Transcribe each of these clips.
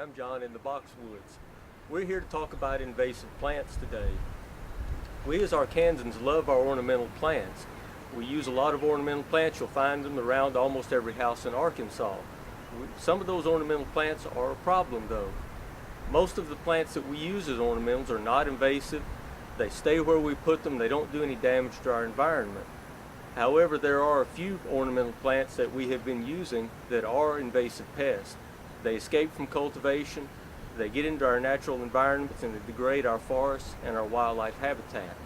I'm John in the Boxwoods. We're here to talk about invasive plants today. We as Arkansans love our ornamental plants. We use a lot of ornamental plants. You'll find them around almost every house in Arkansas. Some of those ornamental plants are a problem though. Most of the plants that we use as ornamentals are not invasive. They stay where we put them. They don't do any damage to our environment. However, there are a few ornamental plants that we have been using that are invasive pests. They escape from cultivation, they get into our natural environments, and they degrade our forests and our wildlife habitat.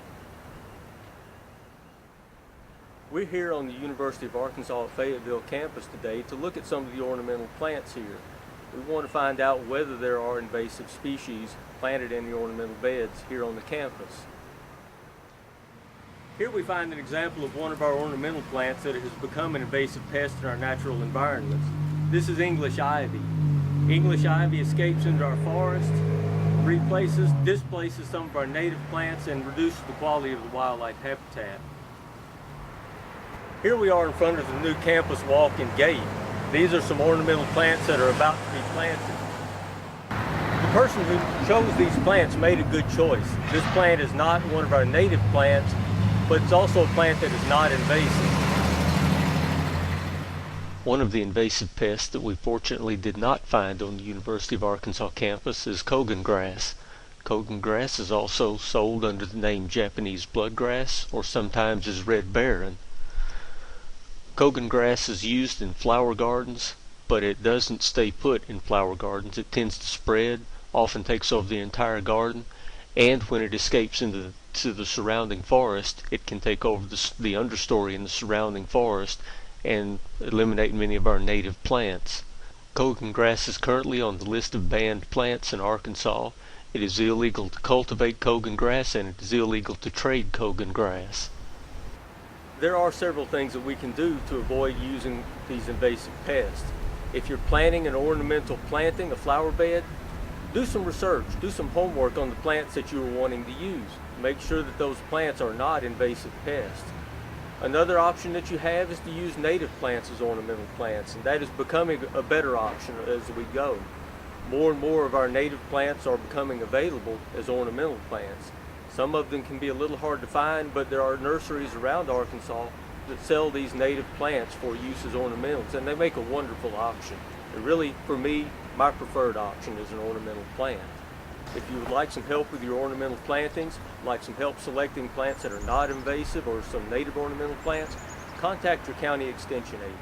We're here on the University of Arkansas at Fayetteville campus today to look at some of the ornamental plants here. We want to find out whether there are invasive species planted in the ornamental beds here on the campus. Here we find an example of one of our ornamental plants that has become an invasive pest in our natural environments. This is English ivy. English ivy escapes into our forest, displaces some of our native plants, and reduces the quality of the wildlife habitat. Here we are in front of the new campus walk-in gate. These are some ornamental plants that are about to be planted. The person who chose these plants made a good choice. This plant is not one of our native plants, but it's also a plant that is not invasive. One of the invasive pests that we fortunately did not find on the University of Arkansas campus is Kogan grass. Kogan grass is also sold under the name Japanese bloodgrass or sometimes as red barren. Kogan grass is used in flower gardens, but it doesn't stay put in flower gardens. It tends to spread, often takes over the entire garden, and when it escapes into the surrounding forest, it can take over the understory in the surrounding forest and eliminate many of our native plants. Kogan grass is currently on the list of banned plants in Arkansas. It is illegal to cultivate Kogan grass, and it is illegal to trade Kogan grass. There are several things that we can do to avoid using these invasive pests. If you're planting an ornamental planting, a flower bed, do some research, do some homework on the plants that you are wanting to use. Make sure that those plants are not invasive pests. Another option that you have is to use native plants as ornamental plants, and that is becoming a better option as we go. More and more of our native plants are becoming available as ornamental plants. Some of them can be a little hard to find, but there are nurseries around Arkansas that sell these native plants for use as ornamentals, and they make a wonderful option. And really, for me, my preferred option is an ornamental plant. If you would like some help with your ornamental plantings, like some help selecting plants that are not invasive or some native ornamental plants, contact your county extension agent.